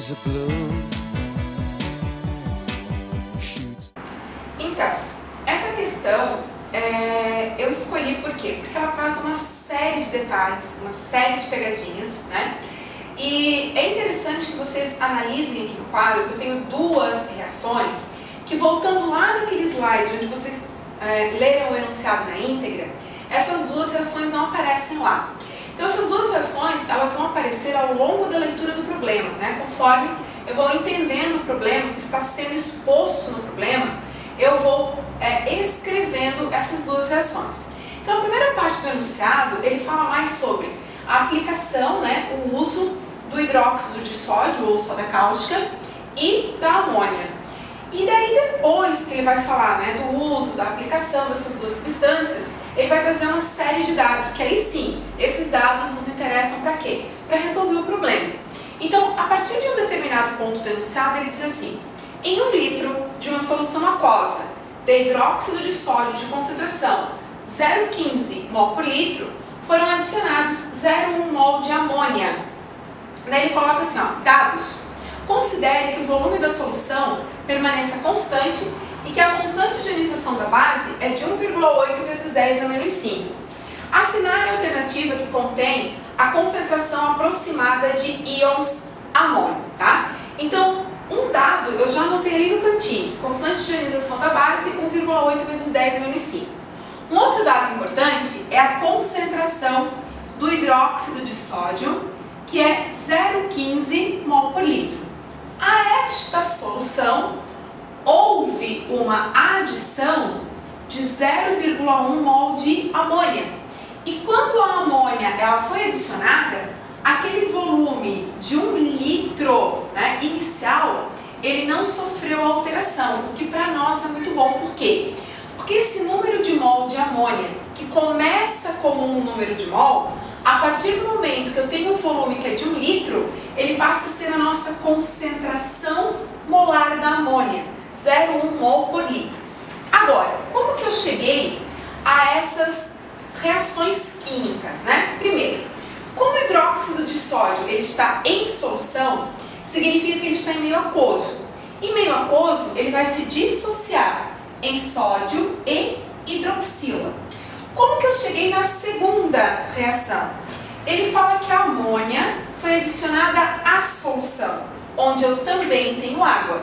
skies are blue. Então, essa questão eu escolhi por quê? Porque ela traz uma série de detalhes, uma série de pegadinhas, né? E é interessante que vocês analisem aqui no quadro, que eu tenho duas reações, que voltando lá naquele slide onde vocês leram o enunciado na íntegra, essas duas reações não aparecem lá. Então essas duas reações, elas vão aparecer ao longo da leitura do problema, né? Conforme eu vou entendendo o problema, o que está sendo exposto no problema, eu vou escrevendo essas duas reações. Então a primeira parte do enunciado, ele fala mais sobre a aplicação, né, o uso do hidróxido de sódio ou soda cáustica e da amônia. E daí depois que ele vai falar, né, do uso, da aplicação dessas duas substâncias, ele vai trazer uma série de dados, que aí sim, esses dados nos interessam para quê? Para resolver o problema. Então, a partir de um determinado ponto do enunciado, ele diz assim: em 1 litro de uma solução aquosa de hidróxido de sódio de concentração 0,15 mol por litro, foram adicionados 0,1 mol de amônia. Daí ele coloca assim, ó, dados. Considere que o volume da solução permaneça constante e que a constante de ionização da base é de 1,8 vezes 10 a menos 5. Assinale a alternativa que contém a concentração aproximada de íons amônio, tá? Então, um dado eu já anotei ali no cantinho, constante de ionização da base 1,8 vezes 10 a menos 5. Um outro dado importante é a concentração do hidróxido de sódio, que é 0,15 mol por litro. A esta solução, houve uma adição de 0,1 mol de amônia. E quando a amônia ela foi adicionada, aquele volume de 1 litro, né, inicial, ele não sofreu alteração, o que para nós é muito bom. Por quê? Porque esse número de mol de amônia, que começa como um número de mol, a partir do momento que eu tenho um volume que é de 1 litro, ele passa a ser a nossa concentração molar da amônia, 0,1 mol por litro. Agora, como que eu cheguei a essas reações químicas, né? Primeiro, como o hidróxido de sódio ele está em solução, significa que ele está em meio aquoso. Em meio aquoso, ele vai se dissociar em sódio e hidroxila. Como que eu cheguei na segunda reação? Ele fala que a amônia foi adicionada à solução, onde eu também tenho água.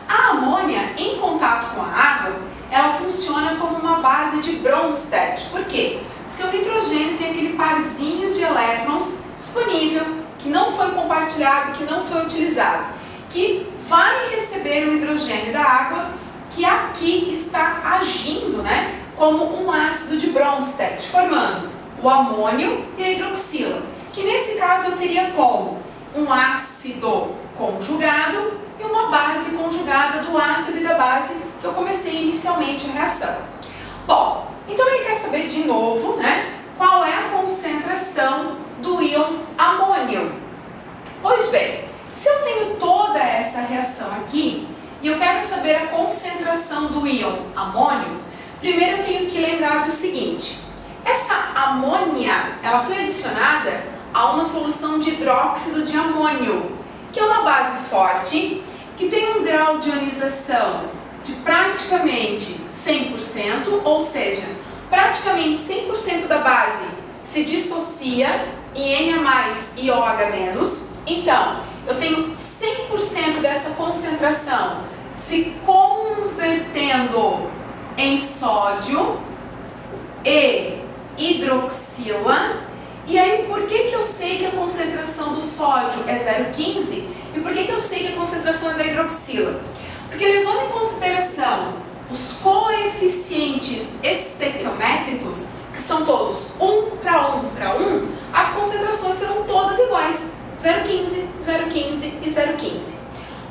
A amônia, em contato com a água, ela funciona como uma base de Bronsted. Por quê? Porque o nitrogênio tem aquele parzinho de elétrons disponível, que não foi compartilhado, que não foi utilizado, que vai receber o hidrogênio da água, que aqui está agindo, né, como um ácido de Bronsted, formando o amônio e a hidroxila, que nesse caso eu teria como um ácido conjugado e uma base conjugada do ácido e da base que eu comecei inicialmente a reação. Bom, então ele quer saber de novo, né, qual é a concentração do íon amônio. Pois bem, se eu tenho toda essa reação aqui e eu quero saber a concentração do íon amônio, primeiro eu tenho que lembrar do seguinte: essa amônia, ela foi adicionada a uma solução de hidróxido de amônio, que é uma base forte, que tem um grau de ionização de praticamente 100%, ou seja, praticamente 100% da base se dissocia em Na+ e OH-. Então, eu tenho 100% dessa concentração se convertendo em sódio e hidroxila. E aí, por que eu sei que a concentração do sódio é 0,15 e por que eu sei que a concentração é da hidroxila? Porque levando em consideração os coeficientes estequiométricos, que são todos 1 para 1 para 1, as concentrações serão todas iguais, 0,15, 0,15 e 0,15.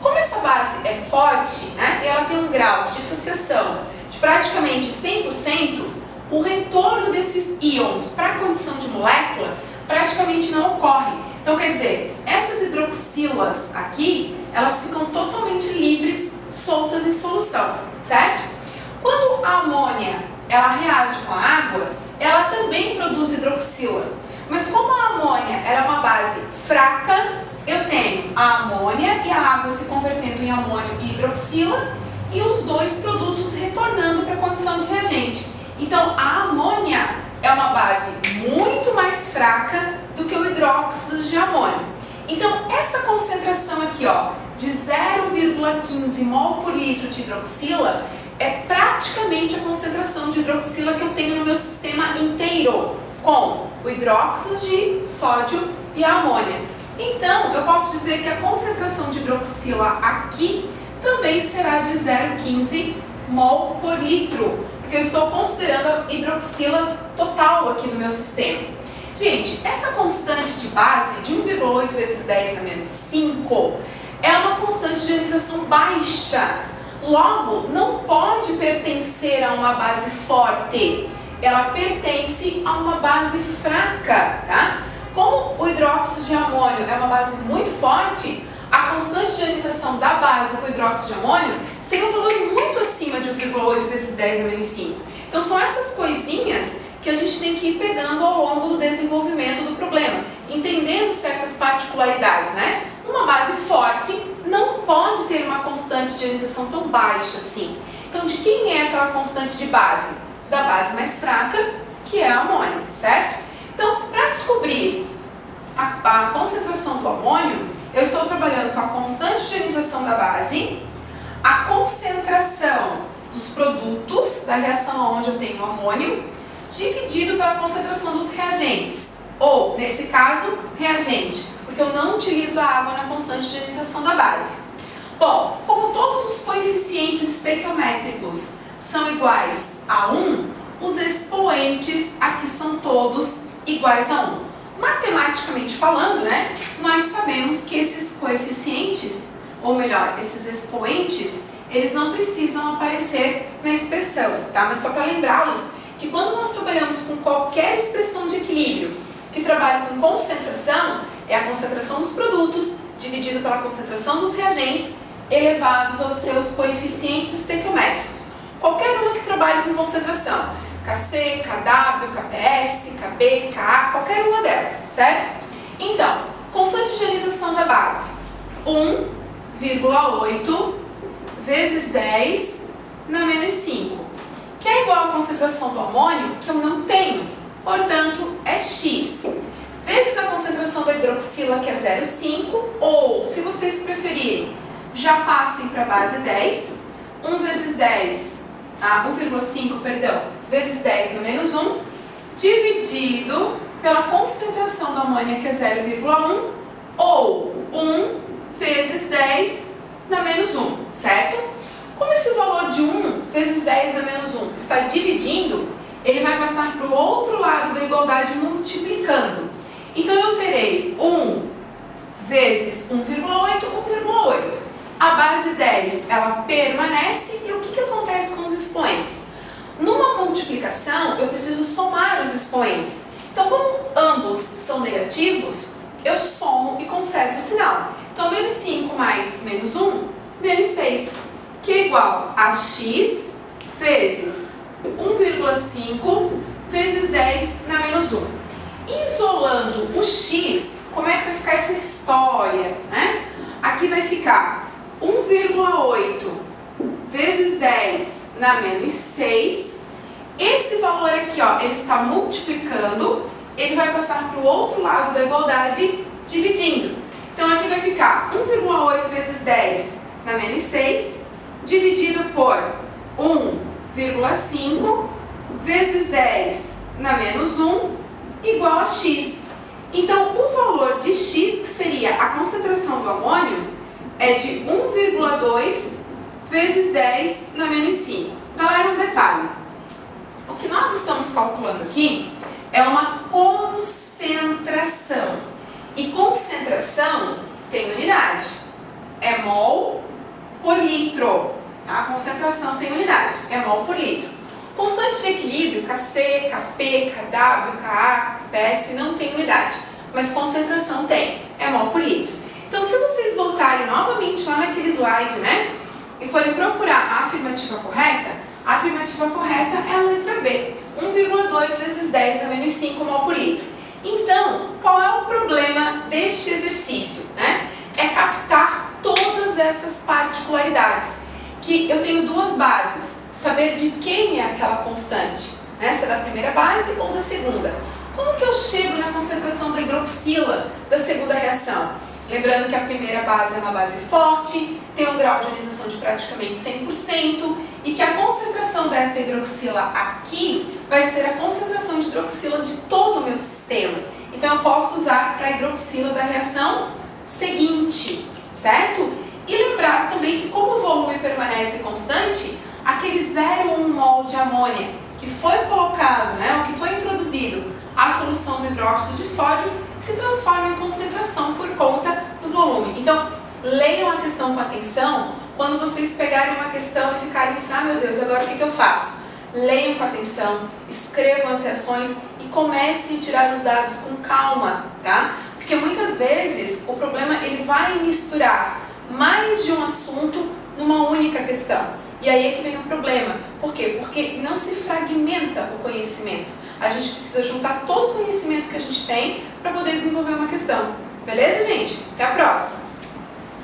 Como essa base é forte, né, e ela tem um grau de dissociação de praticamente 100%, o retorno desses íons para a condição de molécula praticamente não ocorre. Então, quer dizer, essas hidroxilas aqui, elas ficam totalmente livres, soltas em solução, certo? Quando a amônia, ela reage com a água, ela também produz hidroxila. Mas como a amônia era uma base fraca, eu tenho a amônia e a água se convertendo em amônio e hidroxila e os dois produtos retornando para a condição de reagente. Então, a amônia é uma base muito mais fraca do que o hidróxido de amônio. Então, essa concentração aqui, ó, de 0,15 mol por litro de hidroxila é praticamente a concentração de hidroxila que eu tenho no meu sistema inteiro, com o hidróxido de sódio e a amônia. Então, eu posso dizer que a concentração de hidroxila aqui também será de 0,15 mol por litro, porque eu estou considerando a hidroxila total aqui no meu sistema. Gente, essa constante de base de 1,8 vezes 10 na menos 5 é uma constante de ionização baixa. Logo, não pode pertencer a uma base forte, ela pertence a uma base fraca, tá? Como o hidróxido de amônio é uma base muito forte, a constante de ionização da base com o hidróxido de amônio seria um valor muito acima de 1,8 vezes 10 na menos 5. Então são essas coisinhas que a gente tem que ir pegando ao longo do desenvolvimento do problema, entendendo certas particularidades, né? Uma base forte não pode ter uma constante de ionização tão baixa assim. Então de quem é aquela constante de base? Da base mais fraca, que é a amônio, certo? Então, para descobrir a concentração do amônio, eu estou trabalhando com a constante de ionização da base, a concentração dos produtos da reação onde eu tenho amônio, dividido pela concentração dos reagentes, ou, nesse caso, reagente, porque eu não utilizo a água na constante de ionização da base. Bom, como todos os coeficientes estequiométricos são iguais a 1, os expoentes aqui são todos iguais a 1. Matematicamente falando, né, nós sabemos que esses coeficientes, ou melhor, esses expoentes, eles não precisam aparecer na expressão, tá? Mas só para lembrá-los que quando nós trabalhamos com qualquer expressão de equilíbrio que trabalha com concentração, é a concentração dos produtos dividido pela concentração dos reagentes elevados aos seus coeficientes estequiométricos. Qualquer uma que trabalhe com concentração, Kc, Kw, Kps, Kb, Ka, qualquer uma delas, certo? Então, constante de ionização da base, 1,8 vezes 10 na menos 5, que é igual à concentração do amônio, que eu não tenho, portanto, é x, vezes a concentração da hidroxila, que é 0,5, ou, se vocês preferirem, já passem para a base 10, 1,5, vezes 10 no menos 1, dividido pela concentração da amônia, que é 0,1, ou 1 vezes 10 na menos 1, certo? Como esse valor de 1 vezes 10 na menos 1 está dividindo, ele vai passar para o outro lado da igualdade multiplicando. Então eu terei 1 vezes 1,8, 1,8. A base 10, ela permanece, e o que acontece com os expoentes? Numa multiplicação, eu preciso somar os expoentes. Então, como ambos são negativos, eu somo e conservo o sinal. Então, menos 5 mais menos 1, menos 6, que é igual a x vezes 1,5 vezes 10 na menos 1. Isolando o x, como é que vai ficar essa história, né? Aqui vai ficar 1,8 vezes 10 na menos 6. Esse valor aqui, ó, ele está multiplicando, ele vai passar para o outro lado da igualdade dividindo. Então aqui vai ficar 1,8 vezes 10 na menos 6, dividido por 1,5 vezes 10 na menos 1, igual a x. Então o valor de x, que seria a concentração do amônio, é de 1,2 vezes 10 na menos 5. Galera, um detalhe. O que nós estamos calculando aqui é uma concentração. E concentração tem unidade. É mol por litro. Tá? A concentração tem unidade. É mol por litro. Constante de equilíbrio, Kc, Kp, Kw, Ka, Ks, não tem unidade. Mas concentração tem. É mol por litro. Então, se vocês voltarem novamente lá naquele slide, né? E forem procurar a afirmativa correta é a letra B. 1,2 vezes 10 a menos 5 mol por litro. Então, qual é o problema deste exercício, né? É captar todas essas particularidades, que eu tenho duas bases, saber de quem é aquela constante, né? Se é da primeira base ou da segunda. Como que eu chego na concentração da hidroxila da segunda reação? Lembrando que a primeira base é uma base forte, tem um grau de ionização de praticamente 100% e que a concentração dessa hidroxila aqui vai ser a concentração de hidroxila de todo o meu sistema. Então eu posso usar para a hidroxila da reação seguinte, certo? E lembrar também que como o volume permanece constante, aquele 0,1 mol de amônia que foi colocado, né, o que foi introduzido à solução do hidróxido de sódio se transforma em concentração por conta do volume. Então, leiam a questão com atenção. Quando vocês pegarem uma questão e ficarem assim, ah meu Deus, agora o que eu faço? Leiam com atenção, escrevam as reações e comecem a tirar os dados com calma, tá? Porque muitas vezes o problema ele vai misturar mais de um assunto numa única questão. E aí é que vem o problema. Por quê? Porque não se fragmenta o conhecimento. A gente precisa juntar todo o conhecimento que a gente tem para poder desenvolver uma questão. Beleza, gente? Até a próxima!